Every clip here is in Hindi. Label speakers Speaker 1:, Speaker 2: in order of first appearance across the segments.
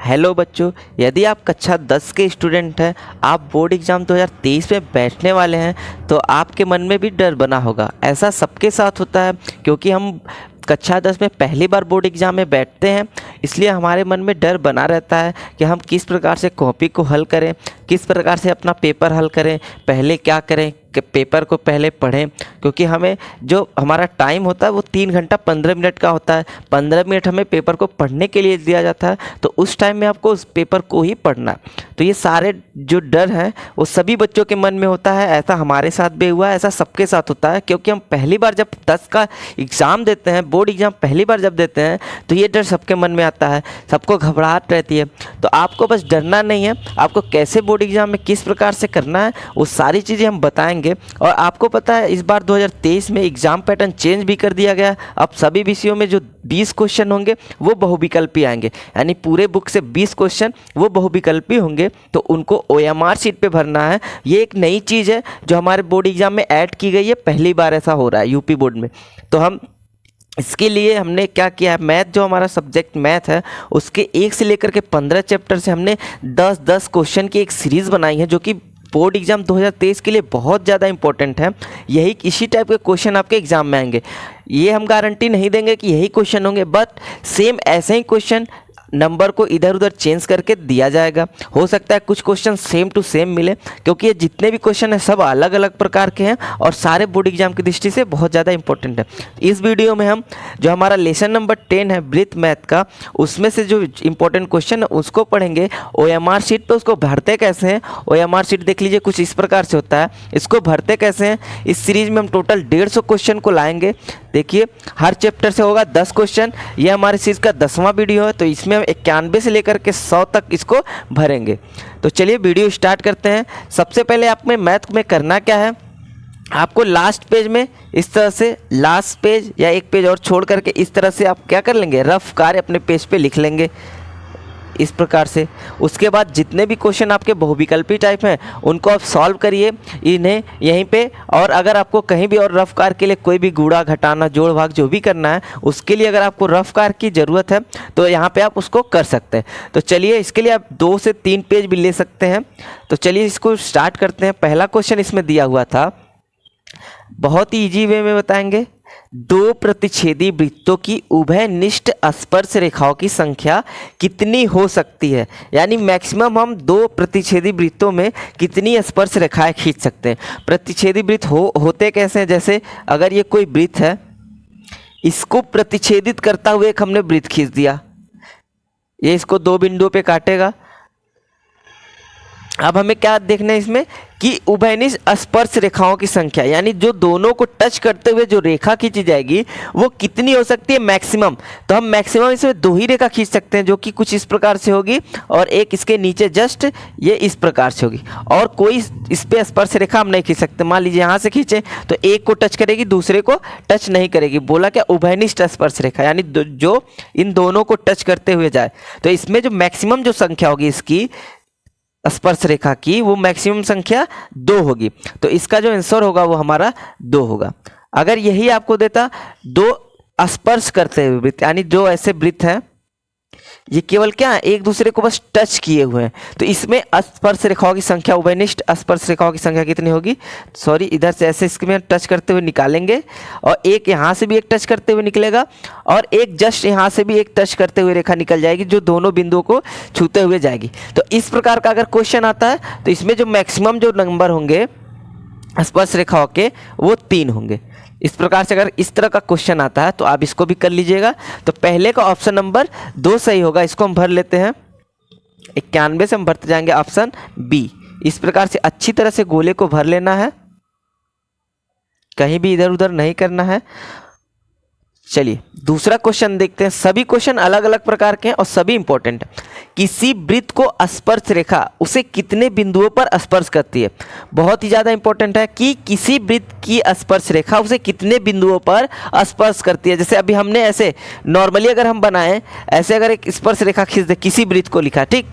Speaker 1: हेलो बच्चों, यदि आप कक्षा 10 के स्टूडेंट हैं, आप बोर्ड एग्ज़ाम 2023 में बैठने वाले हैं, तो आपके मन में भी डर बना होगा। ऐसा सबके साथ होता है क्योंकि हम कक्षा 10 में पहली बार बोर्ड एग्ज़ाम में बैठते हैं, इसलिए हमारे मन में डर बना रहता है कि हम किस प्रकार से कॉपी को हल करें, किस प्रकार से अपना पेपर हल करें, पहले क्या करें कि पेपर को पहले पढ़ें। क्योंकि हमें जो हमारा टाइम होता है वो 3 घंटा 15 मिनट का होता है। 15 मिनट हमें पेपर को पढ़ने के लिए दिया जाता है, तो उस टाइम में आपको उस पेपर को ही पढ़ना है। तो ये सारे जो डर हैं वो सभी बच्चों के मन में होता है। ऐसा हमारे साथ भी हुआ है, ऐसा सबके साथ होता है क्योंकि हम पहली बार जब 10 का एग्ज़ाम देते हैं, बोर्ड एग्ज़ाम पहली बार जब देते हैं, तो ये डर सबके मन में आता है, सबको घबराहट रहती है। तो आपको बस डरना नहीं है, आपको कैसे बोर्ड एग्ज़ाम में किस प्रकार से करना है वो सारी चीज़ें हम बताएंगे। और आपको पता है इस बार 2023 में एग्ज़ाम पैटर्न चेंज भी कर दिया गया। अब सभी विषयों में जो 20 क्वेश्चन होंगे वो बहुविकल्पी आएंगे, यानी पूरे बुक से 20 क्वेश्चन वो बहुविकल्पी होंगे, तो उनको OMR शीट पे भरना है। ये एक नई चीज़ है जो हमारे बोर्ड एग्ज़ाम में ऐड की गई है, पहली बार ऐसा हो रहा है यूपी बोर्ड में। तो हम इसके लिए हमने क्या किया है, मैथ जो हमारा सब्जेक्ट मैथ है उसके 1 से लेकर के 15 चैप्टर से हमने 10-10 क्वेश्चन की एक सीरीज़ बनाई है, जो कि बोर्ड एग्ज़ाम 2023 के लिए बहुत ज़्यादा इंपॉर्टेंट है। यही इसी टाइप के क्वेश्चन आपके एग्ज़ाम में आएंगे। ये हम गारंटी नहीं देंगे कि यही क्वेश्चन होंगे, बट सेम ऐसे ही क्वेश्चन नंबर को इधर उधर चेंज करके दिया जाएगा। हो सकता है कुछ क्वेश्चन सेम टू सेम मिले, क्योंकि ये जितने भी क्वेश्चन हैं सब अलग अलग प्रकार के हैं और सारे बोर्ड एग्जाम की दृष्टि से बहुत ज़्यादा इंपॉर्टेंट है। इस वीडियो में हम जो हमारा लेसन नंबर 10 है ब्रीथ मैथ का, उसमें से जो इंपॉर्टेंट क्वेश्चन है उसको पढ़ेंगे। OMR शीट पे उसको भरते कैसे हैं, OMR शीट देख लीजिए कुछ इस प्रकार से होता है। इसको भरते कैसे हैं, इस सीरीज में हम टोटल 150 क्वेश्चन को लाएंगे। देखिए हर चैप्टर से होगा 10 क्वेश्चन। ये हमारे सीरीज का 10वां वीडियो है, तो इसमें हम 91 से लेकर के 100 तक इसको भरेंगे। तो चलिए वीडियो स्टार्ट करते हैं। सबसे पहले आप में मैथ में करना क्या है, आपको लास्ट पेज में इस तरह से, लास्ट पेज या एक पेज और छोड़ करके इस तरह से आप क्या कर लेंगे, रफ कार्य अपने पेज पे लिख लेंगे इस प्रकार से। उसके बाद जितने भी क्वेश्चन आपके बहुविकल्पी टाइप हैं उनको आप सॉल्व करिए इन्हें यहीं पे। और अगर आपको कहीं भी और रफ कार के लिए कोई भी गुणा घटाना जोड़ भाग जो भी करना है, उसके लिए अगर आपको रफ कार की ज़रूरत है तो यहाँ पे आप उसको कर सकते हैं। तो चलिए इसके लिए आप 2 से 3 पेज भी ले सकते हैं। तो चलिए इसको स्टार्ट करते हैं। पहला क्वेश्चन इसमें दिया हुआ था, बहुत ही ईजी वे में बताएंगे। 2 प्रतिच्छेदी वृत्तों की उभयनिष्ठ स्पर्श रेखाओं की संख्या कितनी हो सकती है, यानी मैक्सिमम हम 2 प्रतिच्छेदी वृत्तों में कितनी स्पर्श रेखाएं खींच सकते हैं। प्रतिच्छेदी वृत्त होते कैसे हैं, जैसे अगर ये कोई वृत्त है, इसको प्रतिच्छेदित करता हुए एक हमने वृत्त खींच दिया, ये इसको 2 बिंदुओं पे काटेगा। अब हमें क्या देखना है इसमें कि उभयनिष्ठ स्पर्श रेखाओं की संख्या, यानी जो दोनों को टच करते हुए जो रेखा खींची जाएगी वो कितनी हो सकती है मैक्सिमम। तो हम मैक्सिमम इसमें 2 ही रेखा खींच सकते हैं, जो कि कुछ इस प्रकार से होगी और एक इसके नीचे जस्ट ये इस प्रकार से होगी, और कोई इस पे स्पर्श रेखा हम नहीं खींच सकते। मान लीजिए यहाँ से खींचे तो एक को टच करेगी, दूसरे को टच नहीं करेगी। बोला क्या, उभयनिष्ठ स्पर्श रेखा, यानी जो इन दोनों को टच करते हुए जाए। तो इसमें जो मैक्सिमम जो संख्या होगी इसकी स्पर्श रेखा की, वो मैक्सिमम संख्या 2 होगी। तो इसका जो आंसर होगा वो हमारा 2 होगा। अगर यही आपको देता 2 स्पर्श करते हुए वृत्त, यानी जो ऐसे वृत्त हैं ये केवल क्या एक दूसरे को बस टच किए हुए हैं, तो इसमें स्पर्श रेखाओं की संख्या, उभयनिष्ठ स्पर्श रेखाओं की संख्या कितनी होगी, सॉरी इधर से ऐसे इसमें टच करते हुए निकालेंगे, और एक यहाँ से भी एक टच करते हुए निकलेगा, और एक जस्ट यहाँ से भी एक टच करते हुए रेखा निकल जाएगी जो दोनों बिंदुओं को छूते हुए जाएगी। तो इस प्रकार का अगर क्वेश्चन आता है तो इसमें जो मैक्सिमम जो नंबर होंगे स्पर्श रेखाओं के वो 3 होंगे। इस प्रकार से अगर इस तरह का क्वेश्चन आता है तो आप इसको भी कर लीजिएगा। तो पहले का ऑप्शन नंबर 2 सही होगा, इसको हम भर लेते हैं। 91 से हम भरते जाएंगे ऑप्शन बी। इस प्रकार से अच्छी तरह से गोले को भर लेना है, कहीं भी इधर उधर नहीं करना है। चलिए दूसरा क्वेश्चन देखते हैं। सभी क्वेश्चन अलग अलग प्रकार के हैं और सभी इंपॉर्टेंट है। किसी वृत्त को स्पर्श रेखा उसे कितने बिंदुओं पर स्पर्श करती है, बहुत ही ज़्यादा इंपॉर्टेंट है कि किसी वृत्त की स्पर्श रेखा उसे कितने बिंदुओं पर स्पर्श करती है। जैसे अभी हमने ऐसे नॉर्मली अगर हम बनाएं, ऐसे अगर एक स्पर्श रेखा खींच दे, किसी वृत्त को लिखा, ठीक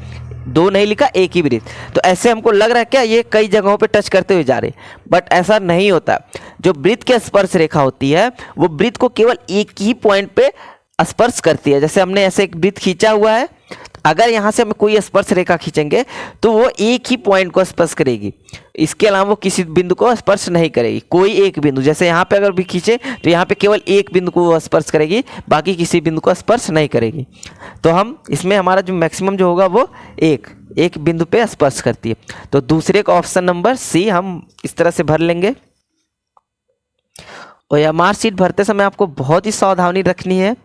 Speaker 1: 2 नहीं लिखा, एक ही वृत्त, तो ऐसे हमको लग रहा है क्या ये कई जगहों पे टच करते हुए जा रहे, बट ऐसा नहीं होता। जो वृत्त की स्पर्श रेखा होती है वो वृत्त को केवल एक ही पॉइंट पे स्पर्श करती है। जैसे हमने ऐसे एक वृत्त खींचा हुआ है, अगर यहाँ से हम कोई स्पर्श रेखा खींचेंगे तो वो एक ही पॉइंट को स्पर्श करेगी, इसके अलावा वो किसी बिंदु को स्पर्श नहीं करेगी। कोई एक बिंदु, जैसे यहाँ पे अगर भी खींचे तो यहाँ पे केवल एक बिंदु को वो स्पर्श करेगी, बाकी किसी बिंदु को स्पर्श नहीं करेगी। तो हम इसमें हमारा जो मैक्सिमम जो होगा वो एक बिंदु पे स्पर्श करती है। तो दूसरे का ऑप्शन नंबर सी हम इस तरह से भर लेंगे। और OMR शीट भरते समय आपको बहुत ही सावधानी रखनी है,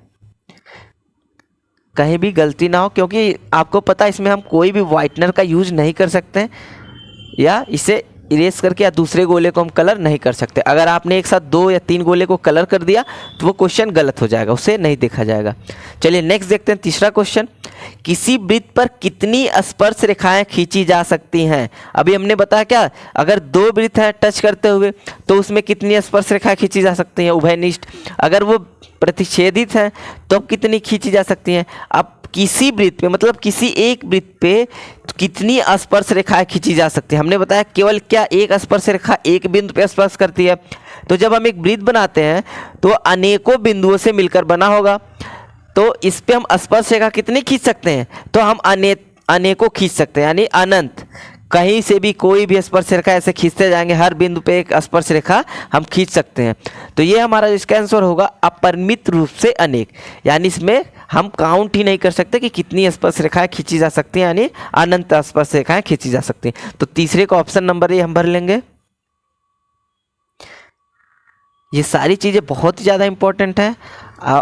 Speaker 1: कहीं भी गलती ना हो, क्योंकि आपको पता है इसमें हम कोई भी वाइटनर का यूज नहीं कर सकते या इसे इरेज करके या दूसरे गोले को हम कलर नहीं कर सकते। अगर आपने एक साथ 2 या 3 गोले को कलर कर दिया तो वो क्वेश्चन गलत हो जाएगा, उसे नहीं देखा जाएगा। चलिए नेक्स्ट देखते हैं तीसरा क्वेश्चन। किसी वृत्त पर कितनी स्पर्श रेखाएं खींची जा सकती हैं? अभी हमने बताया क्या, अगर 2 वृत्त है टच करते हुए तो उसमें कितनी स्पर्श रेखाएं खींची जा सकती हैं उभयनिष्ठ। अगर वो प्रतिच्छेदित हैं तो कितनी खींची जा सकती हैं। अब किसी वृत्त पे मतलब किसी एक वृत्त पे कितनी स्पर्श रेखाएं खींची जा सकती है, हमने बताया केवल क्या एक स्पर्श रेखा एक बिंदु पे स्पर्श करती है। तो जब हम एक वृत्त बनाते हैं तो अनेकों बिंदुओं से मिलकर बना होगा, तो इस पे हम स्पर्श रेखा कितनी खींच सकते हैं, तो हम अनेकों खींच सकते हैं, यानी अनंत। कहीं से भी कोई भी स्पर्श रेखा ऐसे खींचते जाएंगे, हर बिंदु पे एक स्पर्श रेखा हम खींच सकते हैं। तो ये हमारा इसका आंसर होगा अपरिमित रूप से अनेक, यानी इसमें हम काउंट ही नहीं कर सकते कि कितनी स्पर्श रेखाएं खींची जा सकती हैं, यानी अनंत स्पर्श रेखाएं खींची जा सकती हैं। तो तीसरे का ऑप्शन नंबर ए हम भर लेंगे। ये सारी चीज़ें बहुत ही ज़्यादा इंपॉर्टेंट है।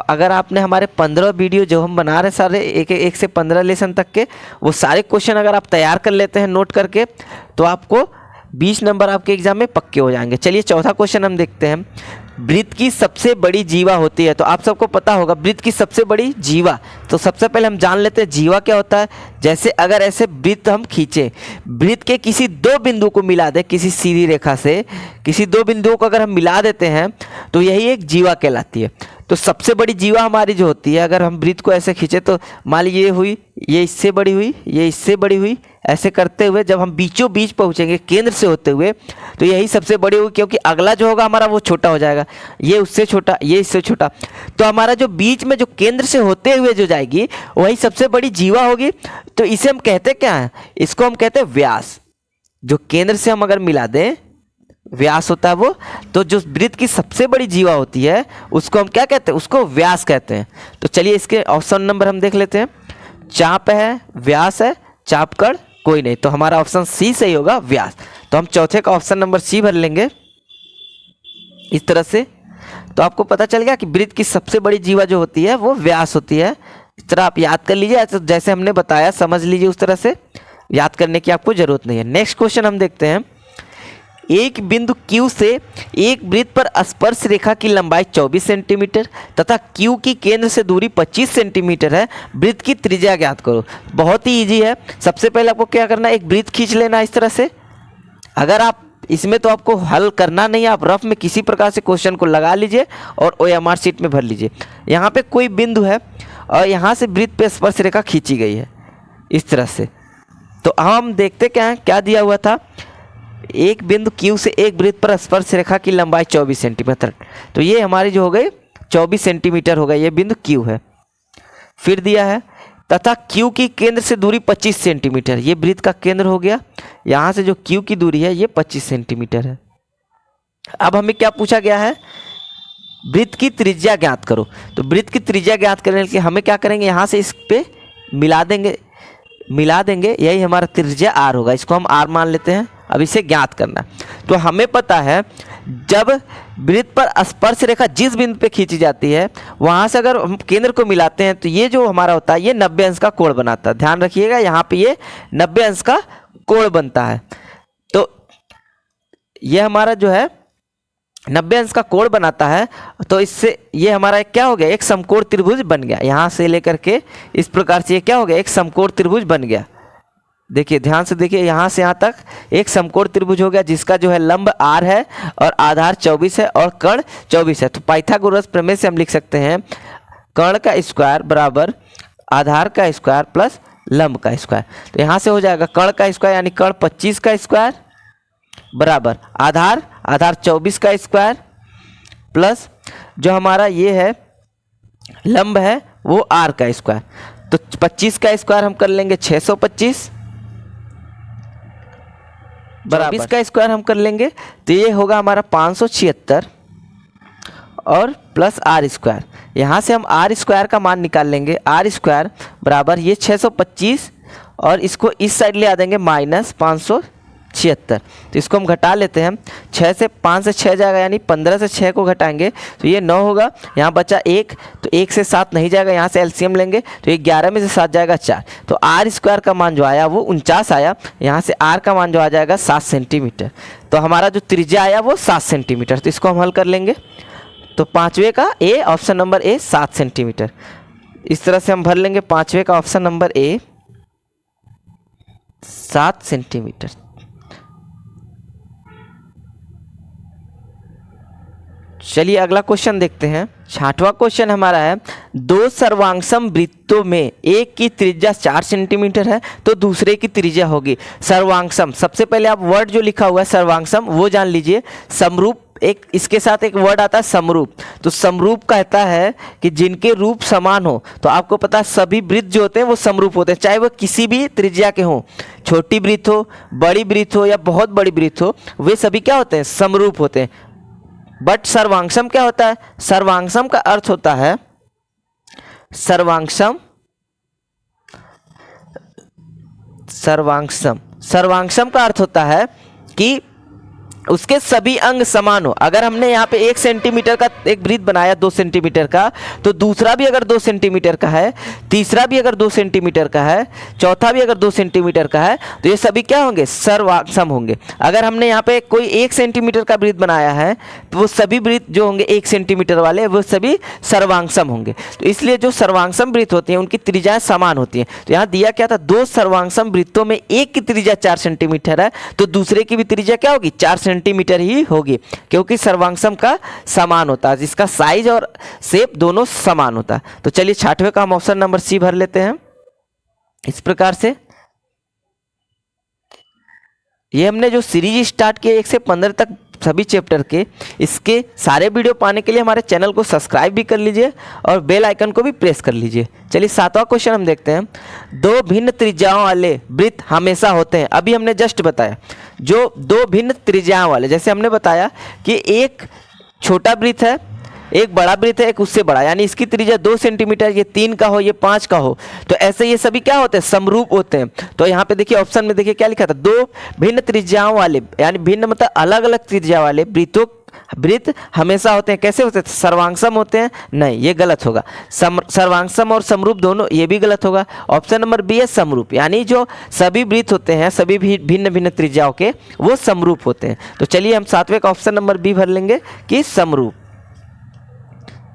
Speaker 1: अगर आपने हमारे 15 वीडियो जो हम बना रहे हैं सारे एक से 15 लेसन तक के, वो सारे क्वेश्चन अगर आप तैयार कर लेते हैं नोट करके, तो आपको 20 नंबर आपके एग्जाम में पक्के हो जाएंगे। चलिए चौथा क्वेश्चन हम देखते हैं। वृत्त की सबसे बड़ी जीवा होती है, तो आप सबको पता होगा वृत्त की सबसे बड़ी जीवा। तो सबसे पहले हम जान लेते हैं जीवा क्या होता है। जैसे अगर ऐसे वृत्त हम खींचे, वृत्त के किसी 2 बिंदु को मिला दे, किसी सीधी रेखा से किसी 2 बिंदुओं को अगर हम मिला देते हैं तो यही एक जीवा कहलाती है। तो सबसे बड़ी जीवा हमारी जो होती है, अगर हम वृत्त को ऐसे खींचे तो मान लीजिए ये हुई, ये इससे बड़ी हुई, ये इससे बड़ी हुई, ऐसे करते हुए जब हम बीचों बीच पहुंचेंगे केंद्र से होते हुए तो यही सबसे बड़ी होगी, क्योंकि अगला जो होगा हमारा वो छोटा हो जाएगा, ये उससे छोटा, ये इससे छोटा। तो हमारा जो बीच में जो केंद्र से होते हुए जो जाएगी वही सबसे बड़ी जीवा होगी। तो इसे हम कहते क्या हैं, इसको हम कहते हैं व्यास। जो केंद्र से हम अगर मिला दें, व्यास होता है वो। तो जो वृत्त की सबसे बड़ी जीवा होती है उसको हम क्या कहते हैं, उसको व्यास कहते हैं। तो चलिए इसके ऑप्शन नंबर हम देख लेते हैं। चाप है, व्यास है, चापकड़ कोई नहीं, तो हमारा ऑप्शन सी सही होगा, व्यास। तो हम चौथे का ऑप्शन नंबर सी भर लेंगे इस तरह से। तो आपको पता चल गया कि वृत्त की सबसे बड़ी जीवा जो होती है वो व्यास होती है। इस तरह आप याद कर लीजिए, जैसे हमने बताया समझ लीजिए, उस तरह से याद करने की आपको जरूरत नहीं है। नेक्स्ट क्वेश्चन हम देखते हैं। एक बिंदु Q से एक वृत्त पर स्पर्श रेखा की लंबाई 24 सेंटीमीटर तथा Q की केंद्र से दूरी 25 सेंटीमीटर है। वृत्त की त्रिज्या ज्ञात करो। बहुत ही इजी है। सबसे पहले आपको क्या करना है, एक वृत्त खींच लेना इस तरह से। अगर आप इसमें तो आपको हल करना नहीं है, आप रफ में किसी प्रकार से क्वेश्चन को लगा लीजिए और OMR शीट में भर लीजिए। यहाँ पे कोई बिंदु है और यहाँ से वृत्त पे स्पर्श रेखा खींची गई है इस तरह से। तो हम देखते क्या है, क्या दिया हुआ था, एक बिंदु Q से एक वृत्त पर स्पर्श रेखा की लंबाई 24 सेंटीमीटर। तो ये हमारी जो हो गई 24 सेंटीमीटर हो गई, ये बिंदु Q है। फिर दिया है तथा Q की केंद्र से दूरी 25 सेंटीमीटर, ये वृत्त का केंद्र हो गया। यहाँ से जो Q की दूरी है ये 25 सेंटीमीटर है। अब हमें क्या पूछा गया है, वृत्त की त्रिज्या ज्ञात करो। तो वृत्त की त्रिज्या ज्ञात करने के लिए हमें क्या करेंगे, यहाँ से इस पे मिला देंगे, यही हमारा त्रिज्या R होगा। इसको हम R मान लेते हैं। अब इसे ज्ञात करना। तो हमें पता है जब वृत्त पर स्पर्श रेखा जिस बिंदु पे खींची जाती है वहां से अगर हम केंद्र को मिलाते हैं तो ये जो हमारा होता है ये 90 अंश का कोण बनाता है। ध्यान रखिएगा, यहाँ पे ये 90 अंश का कोण बनता है। तो ये हमारा जो है 90 अंश का कोण बनाता है। तो इससे ये हमारा क्या हो गया, एक समकोण त्रिभुज बन गया। यहाँ से लेकर के इस प्रकार से ये क्या हो गया, एक समकोण त्रिभुज बन गया। देखिए ध्यान से देखिए, यहाँ से यहाँ तक एक समकोण त्रिभुज हो गया जिसका जो है लंब R है और आधार 24 है और कर्ण 24 है। तो पाइथागोरस प्रमेय से हम लिख सकते हैं कर्ण का स्क्वायर बराबर आधार का स्क्वायर प्लस लंब का स्क्वायर। तो यहाँ से हो जाएगा कर्ण का स्क्वायर यानी कर्ण 25 का स्क्वायर बराबर आधार 24 का स्क्वायर प्लस जो हमारा ये है लंब है वो R का स्क्वायर। तो 25 का स्क्वायर हम कर लेंगे 625 बराबर 24 का स्क्वायर हम कर लेंगे तो ये होगा हमारा 576 और प्लस आर स्क्वायर। यहाँ से हम आर स्क्वायर का मान निकाल लेंगे। आर स्क्वायर बराबर ये 625 और इसको इस साइड ले आ देंगे -576। तो इसको हम घटा लेते हैं। 6 से 5 से 6 जाएगा, यानी 15 से 6 को घटाएंगे तो ये 9 होगा। यहाँ बचा 1, तो 1 से 7 नहीं जाएगा, यहाँ से एलसीएम लेंगे तो ये 11 में से 7 जाएगा 4। तो आर स्क्वायर का मान जो आया वो 49 आया। यहाँ से आर का मान जो आ जाएगा 7 सेंटीमीटर। तो हमारा जो त्रिज्या आया वो 7 सेंटीमीटर। तो इसको हम हल कर लेंगे। तो पाँचवें का ए, ऑप्शन नंबर ए 7 सेंटीमीटर। इस तरह से हम भर लेंगे। पाँचवें का ऑप्शन नंबर ए 7 सेंटीमीटर। चलिए अगला क्वेश्चन देखते हैं। 6वां क्वेश्चन हमारा है, दो सर्वांगसम वृत्तों में एक की त्रिज्या 4 सेंटीमीटर है तो दूसरे की त्रिज्या होगी। सर्वांगसम, सबसे पहले आप वर्ड जो लिखा हुआ है सर्वांगसम वो जान लीजिए। समरूप, एक इसके साथ एक वर्ड आता है समरूप। तो समरूप कहता है कि जिनके रूप समान हो। तो आपको पता है सभी वृत्त जो होते हैं वो समरूप होते हैं, चाहे वो किसी भी त्रिज्या के हों। छोटी वृत्त हो, बड़ी वृत्त हो या बहुत बड़ी वृत्त हो, वे सभी क्या होते हैं? समरूप होते हैं। बट सर्वांगसम क्या होता है? सर्वांगसम का अर्थ होता है, सर्वांगसम का अर्थ होता है कि उसके सभी अंग समान हो। अगर हमने यहाँ पे 1 सेंटीमीटर का एक वृत्त बनाया 2 सेंटीमीटर का, तो दूसरा भी अगर 2 सेंटीमीटर का है, तीसरा भी अगर 2 सेंटीमीटर का है, चौथा भी अगर 2 सेंटीमीटर का है, तो ये सभी क्या होंगे? सर्वांगसम होंगे। अगर हमने यहाँ पे कोई 1 सेंटीमीटर का वृत्त बनाया है तो वो सभी वृत्त जो होंगे 1 सेंटीमीटर वाले वो सभी सर्वांगसम होंगे। तो इसलिए जो सर्वांगसम वृत्त होती हैं उनकी त्रिज्याएं समान होती हैं। तो यहाँ दिया क्या था? दो सर्वांगसम वृत्तों में एक की त्रिज्या 4 सेंटीमीटर है तो दूसरे की भी त्रिज्या क्या होगी? 4 सेंटीमीटर ही होगी, क्योंकि सर्वांगसम का समान होता है, जिसका साइज और शेप दोनों समान होता है। तो चलिए 6वें का हम ऑप्शन नंबर सी भर लेते हैं। इस प्रकार से ये हमने जो सीरीज स्टार्ट किया 1 से 15 तक सभी चैप्टर के, इसके सारे वीडियो पाने के लिए हमारे चैनल को सब्सक्राइब भी कर लीजिए और बेल आइकन को भी प्रेस कर लीजिए। चलिए 7वां क्वेश्चन हम देखते हैं। दो भिन्न त्रिज्याओं वाले वृत्त हमेशा होते हैं। अभी हमने जस्ट बताया जो दो भिन्न त्रिज्याओं वाले, जैसे हमने बताया कि एक छोटा वृत्त है, एक बड़ा वृत्त है, एक उससे बड़ा, यानी इसकी त्रिज्या 2 सेंटीमीटर, ये 3 का हो, ये 5 का हो, तो ऐसे ये सभी क्या होते हैं? समरूप होते हैं। तो यहाँ पे देखिए ऑप्शन में देखिए क्या लिखा था? दो भिन्न त्रिज्याओं वाले, यानी भिन्न मतलब अलग अलग त्रिज्या वाले वृत्त हमेशा होते हैं। कैसे होते हैं? सर्वांगसम होते हैं? नहीं, ये गलत होगा। सर्वांगसम और समरूप दोनों, ये भी गलत होगा। ऑप्शन नंबर बी है समरूप, यानी जो सभी वृत्त होते हैं सभी भी भिन्न भिन्न त्रिज्याओं के वो समरूप होते हैं। तो चलिए हम 7वें का ऑप्शन नंबर बी भर लेंगे कि समरूप।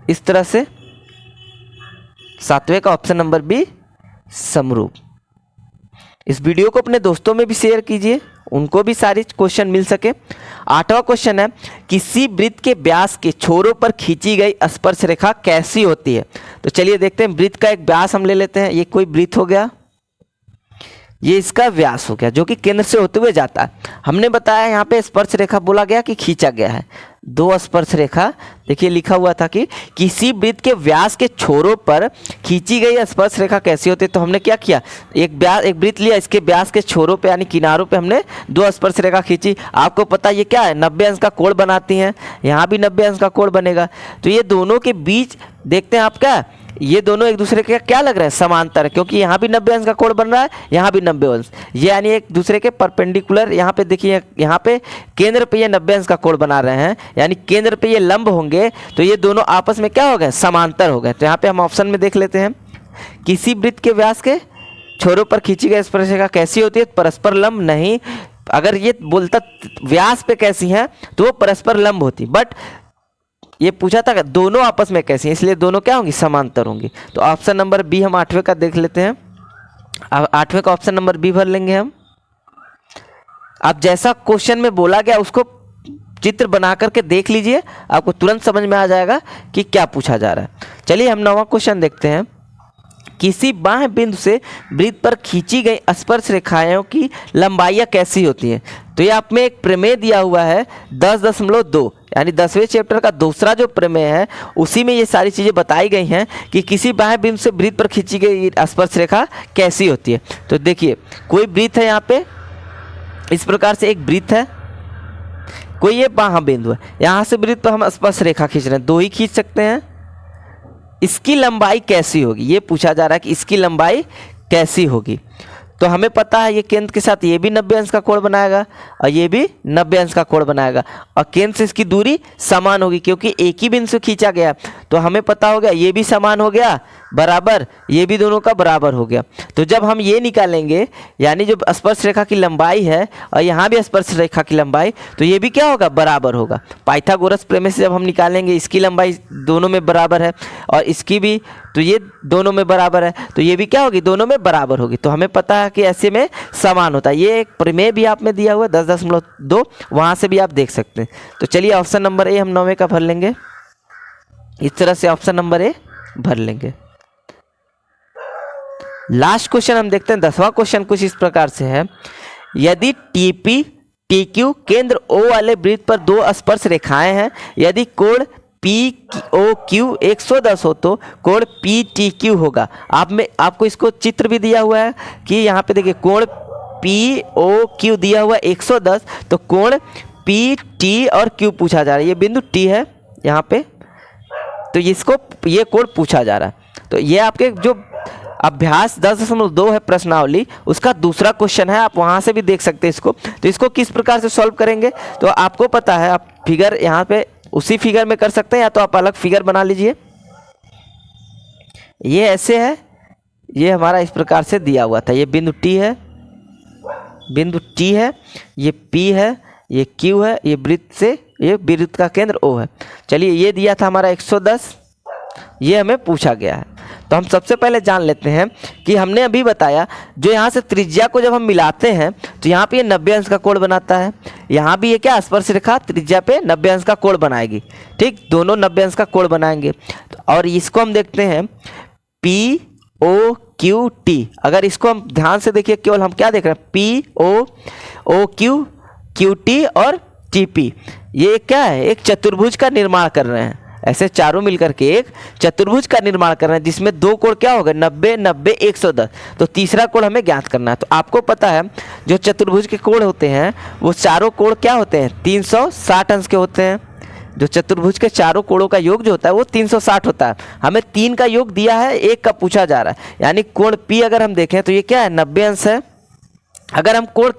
Speaker 1: इस तरह से 7वें का ऑप्शन नंबर बी समरूप। इस वीडियो को अपने दोस्तों में भी शेयर कीजिए, उनको भी सारे क्वेश्चन मिल सके। 8वां क्वेश्चन है, किसी वृत्त के व्यास के छोरों पर खींची गई स्पर्श रेखा कैसी होती है? तो चलिए देखते हैं। वृत्त का एक व्यास हम ले लेते हैं। ये कोई वृत्त हो गया, ये इसका व्यास हो गया जो कि केंद्र से होते हुए जाता है। हमने बताया यहाँ पे स्पर्श रेखा बोला गया कि खींचा गया है। दो स्पर्श रेखा, देखिए लिखा हुआ था कि किसी वृत्त के व्यास के छोरों पर खींची गई स्पर्श रेखा कैसी होती है। तो हमने क्या किया? एक वृत्त लिया, इसके व्यास के छोरों पे यानी किनारों पे हमने दो स्पर्श रेखा खींची। आपको पता ये क्या है? 90 अंश का कोण बनाती हैं। यहाँ भी 90 अंश का कोण बनेगा। तो ये दोनों के बीच देखते हैं आप क्या, ये दोनों एक दूसरे के क्या लग रहे हैं? समांतर है, क्योंकि यहाँ भी 90 अंश का कोण बन रहा है, यहाँ भी 90 अंश, ये यानी एक दूसरे के परपेंडिकुलर। यहाँ पे देखिए, यहाँ पे केंद्र पे ये 90 अंश का कोण बना रहे हैं, यानी केंद्र पे ये लंब होंगे, तो ये दोनों आपस में क्या हो गए? समांतर हो गए। तो यहाँ पे हम ऑप्शन में देख लेते हैं, किसी वृत्त के व्यास के छोरों पर खींची गई स्पर्श रेखा कैसी होती है? परस्पर लंब नहीं। अगर ये बोलता व्यास पे कैसी है तो वो परस्पर लंब होती, बट ये पूछा था कि दोनों आपस में कैसी हैं, इसलिए दोनों क्या होंगी? समांतर होंगी। तो ऑप्शन नंबर बी हम 8वें का देख लेते हैं। अब 8वें का ऑप्शन नंबर बी भर लेंगे हम। अब जैसा क्वेश्चन में बोला गया उसको चित्र बना करके देख लीजिए, आपको तुरंत समझ में आ जाएगा कि क्या पूछा जा रहा है। चलिए हम 9वां क्वेश्चन देखते हैं। किसी बाह्य बिंदु से वृत्त पर खींची गई स्पर्श रेखाओं की लंबाइयाँ कैसी होती हैं। तो ये आप में एक प्रमेय दिया हुआ है 10.2, यानी 10वें चैप्टर का दूसरा जो प्रमेय है उसी में ये सारी चीज़ें बताई गई हैं कि किसी बाह्य बिंदु से वृत्त पर खींची गई स्पर्श रेखा कैसी होती है। तो देखिए कोई वृत्त है, यहाँ पे इस प्रकार से एक वृत्त है, कोई ये बाह्य बिंदु है, यहाँ से वृत्त पर हम स्पर्श रेखा खींच रहे हैं, 2 ही खींच सकते हैं। इसकी लंबाई कैसी होगी, ये पूछा जा रहा है कि इसकी लंबाई कैसी होगी। तो हमें पता है ये केंद्र के साथ ये भी 90 अंश का कोण बनाएगा और ये भी 90 अंश का कोण बनाएगा और केंद्र से इसकी दूरी समान होगी क्योंकि एक ही बिंदु से खींचा गया। तो हमें पता हो गया ये भी समान हो गया बराबर, ये भी दोनों का बराबर हो गया। तो जब हम ये निकालेंगे यानी जो स्पर्श रेखा की लंबाई है और यहाँ भी स्पर्श रेखा की लंबाई, तो ये भी क्या होगा, बराबर होगा। पाइथागोरस प्रमेय से जब हम निकालेंगे इसकी लंबाई दोनों में बराबर है और इसकी भी, तो ये दोनों में बराबर है, तो ये भी क्या होगी, दोनों में बराबर होगी। तो हमें पता है कि ऐसे में समान होता है। ये एक प्रमेय भी आप में दिया हुआ है 10.2, वहाँ से भी आप देख सकते हैं। तो चलिए ऑप्शन नंबर ए हम 9वें का भर लेंगे। इस तरह से ऑप्शन नंबर ए भर लेंगे। लास्ट क्वेश्चन हम देखते हैं 10वां क्वेश्चन कुछ इस प्रकार से है। यदि टीपी टीक्यू केंद्र ओ वाले वृत्त पर 2 स्पर्श रेखाएं हैं, यदि कोण POQ 110 हो तो कोण PTQ होगा। आपको इसको चित्र भी दिया हुआ है कि यहाँ पे देखिए कोण POQ दिया हुआ 110, तो कोण PT और Q पूछा जा रहा है। ये बिंदु T है यहाँ पे, तो इसको ये कोण पूछा जा रहा है। तो ये आपके जो अभ्यास 10.2 है प्रश्नावली, उसका दूसरा क्वेश्चन है, आप वहाँ से भी देख सकते हैं इसको। तो इसको किस प्रकार से सॉल्व करेंगे, तो आपको पता है आप फिगर यहाँ पे उसी फिगर में कर सकते हैं या तो आप अलग फिगर बना लीजिए। ये ऐसे है, ये हमारा इस प्रकार से दिया हुआ था। ये बिंदु T है, बिंदु T है, ये P है, ये Q है, ये वृत्त से ये वृत्त का केंद्र O है। चलिए ये दिया था हमारा 110, ये हमें पूछा गया है। तो हम सबसे पहले जान लेते हैं कि हमने अभी बताया जो यहाँ से त्रिज्या को जब हम मिलाते हैं तो यहाँ पे ये 90 अंश का कोण बनाता है, यहाँ भी ये क्या स्पर्श रेखा त्रिज्या पे 90 अंश का कोण बनाएगी। ठीक, दोनों 90 अंश का कोण बनाएंगे। और इसको हम देखते हैं POQT। अगर इसको हम ध्यान से देखिए, केवल हम क्या देख रहे हैं, POQ QT और TP, ये क्या है, एक चतुर्भुज का निर्माण कर रहे हैं। ऐसे चारों मिलकर के एक चतुर्भुज का निर्माण कर रहे हैं जिसमें 2 कोण क्या होगा, 90 90 110। तो तीसरा कोण हमें ज्ञात करना है। तो आपको पता है जो चतुर्भुज के कोण होते हैं वो चारों कोण क्या होते हैं, 360 अंश के होते हैं। जो चतुर्भुज के चारों कोणों का योग जो होता है वो 360 होता है। हमें 3 का योग दिया है, 1 का पूछा जा रहा है। यानी कोण P अगर हम देखें तो ये क्या है, 90 अंश है। अगर हम कोण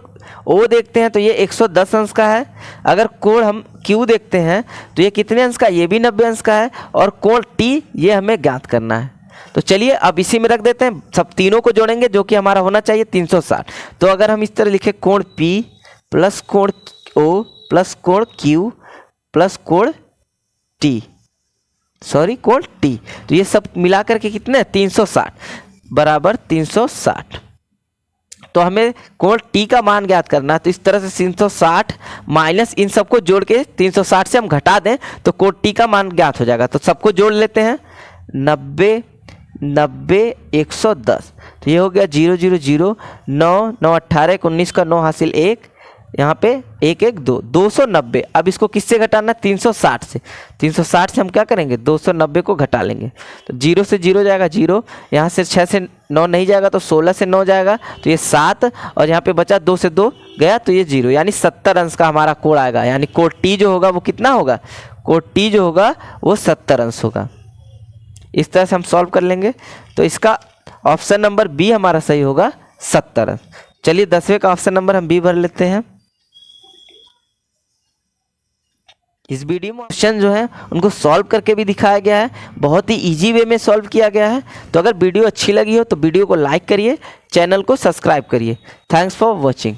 Speaker 1: O देखते हैं तो ये 110 अंश का है। अगर कोण हम Q देखते हैं तो ये कितने अंश का, ये भी 90 अंश का है। और कोण T ये हमें ज्ञात करना है। तो चलिए अब इसी में रख देते हैं, सब तीनों को जोड़ेंगे जो कि हमारा होना चाहिए 360। तो अगर हम इस तरह लिखें कोण P प्लस कोण O प्लस कोण Q प्लस कोण T, सॉरी कोण T, तो ये सब मिला करके कितने 360 बराबर 360। तो हमें कोण T का मान ज्ञात करना है। तो इस तरह से 360 माइनस इन सबको जोड़ के 360 से हम घटा दें तो कोण T का मान ज्ञात हो जाएगा। तो सबको जोड़ लेते हैं, 90 90 110, तो ये हो गया 0 0 0 9 9 18 19 का 9 हासिल 1, यहाँ पे 1 1 2 290। अब इसको किससे घटाना, 360 से। 360 से हम क्या करेंगे, 290 को घटा लेंगे। तो 0 से 0 जाएगा 0, यहाँ से 6 से 9 नहीं जाएगा तो 16 से 9 जाएगा तो ये 7, और यहाँ पे बचा 2 से 2 गया तो ये 0, यानी 70 अंश का हमारा कोण आएगा। यानी कोण T जो होगा वो कितना होगा, कोण T जो होगा वो 70 अंश होगा। इस तरह से हम सॉल्व कर लेंगे। तो इसका ऑप्शन नंबर बी हमारा सही होगा, 70 अंश। चलिए 10वें का ऑप्शन नंबर हम बी भर लेते हैं। इस वीडियो में क्वेश्चन जो है उनको सॉल्व करके भी दिखाया गया है, बहुत ही इजी वे में सॉल्व किया गया है। तो अगर वीडियो अच्छी लगी हो तो वीडियो को लाइक करिए, चैनल को सब्सक्राइब करिए। Thanks for watching.